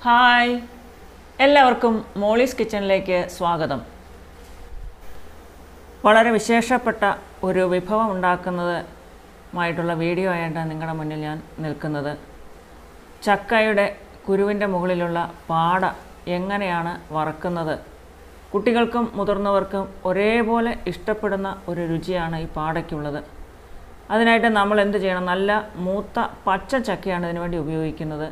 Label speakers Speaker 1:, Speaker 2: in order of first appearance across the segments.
Speaker 1: Hi, എല്ലാവർക്കും Molly's കിച്ചണിലേക്ക് സ്വാഗതം. വളരെ വിശേഷപ്പെട്ട ഒരു വിഭവം ഉണ്ടാക്കുന്നതുമായിട്ടുള്ള വീഡിയോ ആയിട്ടാണ് നിങ്ങളുടെ മുന്നിൽ ഞാൻ നിൽക്കുന്നത്. ചക്കയുടെ കുരുവിൻ്റെ മുകളിലുള്ള പാട എങ്ങനെയാണ് വറക്കുന്നത്? കുട്ടികൾക്കും മുതിർന്നവർക്കും ഒരേപോലെ ഇഷ്ടപ്പെടുന്ന ഒരു രുചിയാണ് ഈ പാടയ്ക്കുള്ളത്. അതിനായിട്ട് നമ്മൾ എന്ത് ചെയ്യണം? നല്ല മൂത്ത പച്ച ചക്കയാണ് ഇതിനു വേണ്ടി ഉപയോഗിക്കുന്നത്.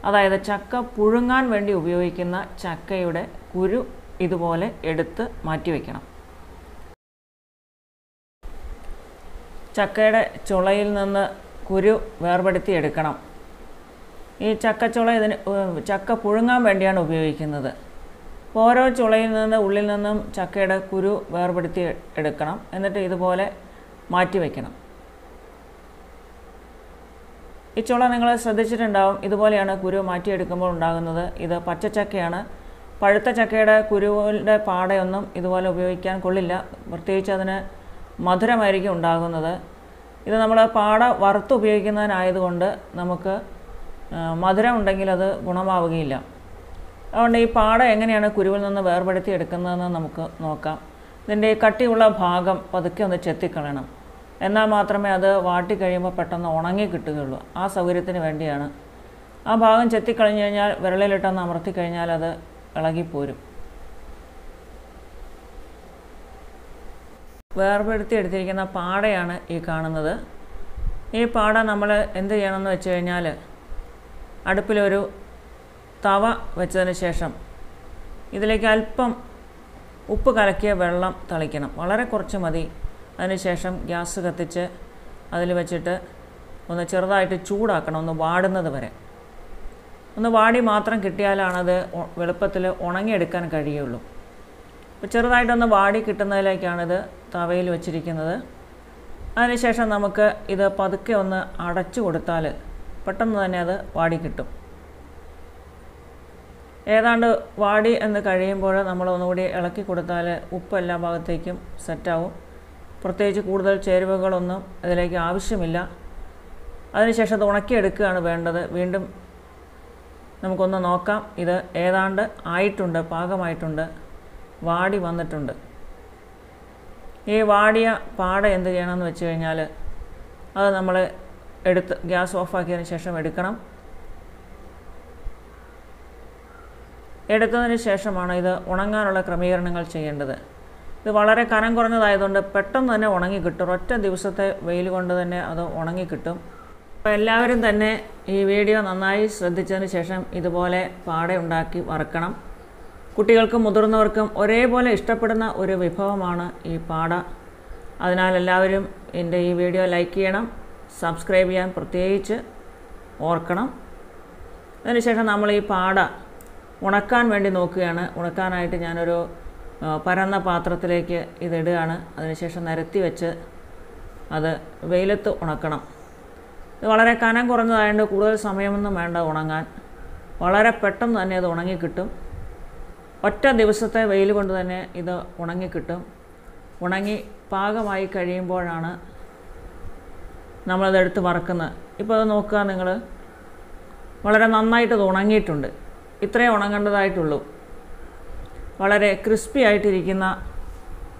Speaker 1: അതായത് ചക്ക പുഴുങ്ങാൻ വേണ്ടി ഉപയോഗിക്കുന്ന ചക്കയുടെ കുരു ഇതുപോലെ എടുത്ത് മാറ്റി വയ്ക്കണം. ചക്കയുടെ ചുളയിൽ നിന്ന് കുരു വേർപെടുത്തി എടുക്കണം. ഈ ചക്കച്ചുള ചക്ക പുഴുങ്ങാൻ വേണ്ടിയാണ് ഉപയോഗിക്കുന്നത്. ഓരോ ചുളയിൽ നിന്ന് ഉള്ളിൽ നിന്നും ചക്കയുടെ കുരു വേർപെടുത്തി എടുക്കണം. എന്നിട്ട് ഇതുപോലെ മാറ്റി വയ്ക്കണം. ഈ ചുള നിങ്ങൾ ശ്രദ്ധിച്ചിട്ടുണ്ടാവും, ഇതുപോലെയാണ് കുരു മാറ്റിയെടുക്കുമ്പോൾ ഉണ്ടാകുന്നത്. ഇത് പച്ചച്ചക്കയാണ്. പഴുത്ത ചക്കയുടെ കുരുവിൻ്റെ പാടയൊന്നും ഇതുപോലെ ഉപയോഗിക്കാൻ കൊള്ളില്ല. പ്രത്യേകിച്ച് അതിന് മധുരമായിരിക്കും ഉണ്ടാകുന്നത്. ഇത് നമ്മൾ പാട വറുത്ത് ഉപയോഗിക്കുന്നതിനായതുകൊണ്ട് നമുക്ക് മധുരം ഉണ്ടെങ്കിൽ അത് ഗുണമാവുകയില്ല. അതുകൊണ്ട് ഈ പാട എങ്ങനെയാണ് കുരുവിൽ നിന്ന് വേർപെടുത്തി എടുക്കുന്നതെന്ന് നമുക്ക് നോക്കാം. ഇതിൻ്റെ കട്ടിയുള്ള ഭാഗം പതുക്കെ ഒന്ന് ചെത്തിക്കളയണം. എന്നാൽ മാത്രമേ അത് വാട്ടി കഴിയുമ്പോൾ പെട്ടെന്ന് ഉണങ്ങി കിട്ടുകയുള്ളൂ. ആ സൗകര്യത്തിന് വേണ്ടിയാണ്. ആ ഭാഗം ചെത്തിക്കളഞ്ഞു കഴിഞ്ഞാൽ വിരളിലിട്ടൊന്ന് അമർത്തി കഴിഞ്ഞാൽ അത് ഇളകിപ്പോരും. വേർപെടുത്തി എടുത്തിരിക്കുന്ന പാടയാണ് ഈ കാണുന്നത്. ഈ പാട നമ്മൾ എന്ത് ചെയ്യണമെന്ന് വെച്ച് കഴിഞ്ഞാൽ, അടുപ്പിലൊരു തവ വെച്ചതിന് ശേഷം ഇതിലേക്ക് അല്പം ഉപ്പ് കലക്കിയ വെള്ളം തളിക്കണം. വളരെ കുറച്ച് മതി. അതിനുശേഷം ഗ്യാസ് കത്തിച്ച് അതിൽ വെച്ചിട്ട് ഒന്ന് ചെറുതായിട്ട് ചൂടാക്കണം, ഒന്ന് വാടുന്നത് വരെ. ഒന്ന് വാടി മാത്രം കിട്ടിയാലാണത് എളുപ്പത്തിൽ ഉണങ്ങിയെടുക്കാൻ കഴിയുള്ളൂ. അപ്പോൾ ചെറുതായിട്ടൊന്ന് വാടി കിട്ടുന്നതിലേക്കാണിത് തവയിൽ വെച്ചിരിക്കുന്നത്. അതിനുശേഷം നമുക്ക് ഇത് പതുക്കെ ഒന്ന് അടച്ചു കൊടുത്താൽ പെട്ടെന്ന് തന്നെ അത് വാടി കിട്ടും. ഏതാണ്ട് വാടി എന്ന് കഴിയുമ്പോൾ നമ്മൾ ഒന്നുകൂടി ഇളക്കി കൊടുത്താൽ ഉപ്പ് എല്ലാ ഭാഗത്തേക്കും സെറ്റാവും. പ്രത്യേകിച്ച് കൂടുതൽ ചേരുവകളൊന്നും ഇതിലേക്ക് ആവശ്യമില്ല. അതിനുശേഷം അത് ഉണക്കിയെടുക്കുകയാണ് വേണ്ടത്. വീണ്ടും നമുക്കൊന്ന് നോക്കാം. ഇത് ഏതാണ്ട് ആയിട്ടുണ്ട്, പാകമായിട്ടുണ്ട്, വാടി വന്നിട്ടുണ്ട്. ഈ വാടിയ പാട എന്ത് ചെയ്യണമെന്ന് വെച്ച് കഴിഞ്ഞാൽ, അത് നമ്മൾ എടുത്ത് ഗ്യാസ് ഓഫാക്കിയതിന് ശേഷം എടുക്കണം. എടുത്തതിന് ശേഷമാണ് ഇത് ഉണങ്ങാനുള്ള ക്രമീകരണങ്ങൾ ചെയ്യേണ്ടത്. ഇത് വളരെ കനം കുറഞ്ഞതായതുകൊണ്ട് പെട്ടെന്ന് തന്നെ ഉണങ്ങിക്കിട്ടും. ഒറ്റ ദിവസത്തെ വെയിൽ കൊണ്ട് തന്നെ അത് ഉണങ്ങിക്കിട്ടും. അപ്പോൾ എല്ലാവരും തന്നെ ഈ വീഡിയോ നന്നായി ശ്രദ്ധിച്ചതിന് ശേഷം ഇതുപോലെ പാട ഉണ്ടാക്കി വറുക്കണം. കുട്ടികൾക്കും മുതിർന്നവർക്കും ഒരേപോലെ ഇഷ്ടപ്പെടുന്ന ഒരു വിഭവമാണ് ഈ പാട. അതിനാൽ എല്ലാവരും എൻ്റെ ഈ വീഡിയോ ലൈക്ക് ചെയ്യണം, സബ്സ്ക്രൈബ് ചെയ്യാൻ പ്രത്യേകിച്ച് ഓർക്കണം. അതിനുശേഷം നമ്മൾ ഈ പാട ഉണക്കാൻ വേണ്ടി നോക്കുകയാണ്. ഉണക്കാനായിട്ട് ഞാനൊരു പരന്ന പാത്രത്തിലേക്ക് ഇതിടുകയാണ്. അതിനുശേഷം നിരത്തി വെച്ച് അത് വെയിലത്ത് ഉണക്കണം. ഇത് വളരെ കനം കുറഞ്ഞതായതുകൊണ്ട് കൂടുതൽ സമയമൊന്നും വേണ്ട ഉണങ്ങാൻ. വളരെ പെട്ടെന്ന് തന്നെ അത് ഉണങ്ങിക്കിട്ടും. ഒറ്റ ദിവസത്തെ വെയിൽ കൊണ്ട് തന്നെ ഇത് ഉണങ്ങിക്കിട്ടും. ഉണങ്ങി പാകമായി കഴിയുമ്പോഴാണ് നമ്മളതെടുത്ത് വറക്കുന്നത്. ഇപ്പോൾ അത് നോക്കുക നിങ്ങൾ, വളരെ നന്നായിട്ട് അത് ഉണങ്ങിയിട്ടുണ്ട്. ഇത്രയും ഉണങ്ങേണ്ടതായിട്ടുള്ളൂ. വളരെ ക്രിസ്പി ആയിട്ടിരിക്കുന്ന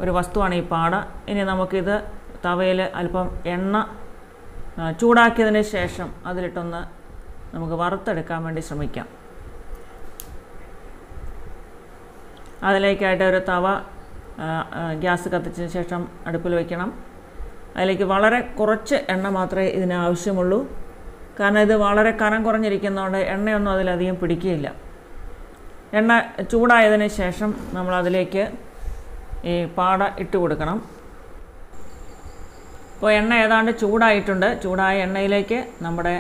Speaker 1: ഒരു വസ്തുവാണ് ഈ പാട. ഇനി നമുക്കിത് തവയിൽ അല്പം എണ്ണ ചൂടാക്കിയതിന് ശേഷം അതിലിട്ടൊന്ന് നമുക്ക് വറുത്തെടുക്കാൻ വേണ്ടി ശ്രമിക്കാം. അതിലേക്കായിട്ട് ഒരു തവ ഗ്യാസ് കത്തിച്ചതിന് ശേഷം അടുപ്പിൽ വയ്ക്കണം. അതിലേക്ക് വളരെ കുറച്ച് എണ്ണ മാത്രമേ ഇതിന് ആവശ്യമുള്ളൂ. കാരണം ഇത് വളരെ കനം കുറഞ്ഞിരിക്കുന്നതുകൊണ്ട് എണ്ണയൊന്നും അതിലധികം പിടിക്കുകയില്ല. എണ്ണ ചൂടായതിന് ശേഷം നമ്മൾ അതിലേക്ക് ഈ പാട ഇട്ട് കൊടുക്കണം. ഇപ്പോൾ എണ്ണ ഏതാണ്ട് ചൂടായിട്ടുണ്ട്. ചൂടായ എണ്ണയിലേക്ക് നമ്മുടെ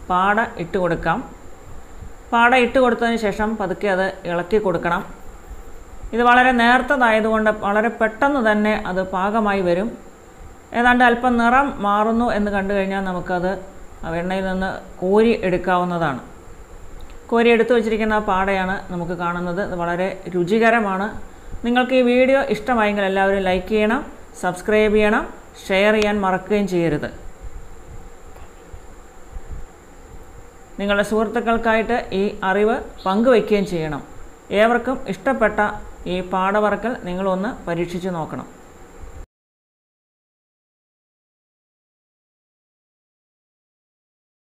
Speaker 1: പാട ഇട്ട് കൊടുക്കാം. പാട ഇട്ട് കൊടുത്തതിന് ശേഷം പതുക്കെ അത് ഇളക്കി കൊടുക്കണം. ഇത് വളരെ നേർത്തതായതുകൊണ്ട് വളരെ പെട്ടെന്ന് തന്നെ അത് പാകമായി വരും. ഏതാണ്ട് അല്പം നിറം മാറുന്നു എന്ന് കണ്ടു കഴിഞ്ഞാൽ നമുക്കത് എണ്ണയിൽ നിന്ന് കോരി എടുക്കാവുന്നതാണ്. കോരി എടുത്തു വച്ചിരിക്കുന്ന പാടയാണ് നമുക്ക് കാണുന്നത്. ഇത് വളരെ രുചികരമാണ്. നിങ്ങൾക്ക് ഈ വീഡിയോ ഇഷ്ടമായെങ്കിൽ എല്ലാവരും ലൈക്ക് ചെയ്യണം, സബ്സ്ക്രൈബ് ചെയ്യണം, ഷെയർ ചെയ്യാൻ മറക്കുകയും ചെയ്യരുത്. നിങ്ങളുടെ സുഹൃത്തുക്കൾക്കായിട്ട് ഈ അറിവ് പങ്കുവയ്ക്കുകയും ചെയ്യണം. ഏവർക്കും ഇഷ്ടപ്പെട്ട ഈ പാടവറക്കൽ നിങ്ങളൊന്ന് പരീക്ഷിച്ച് നോക്കണം.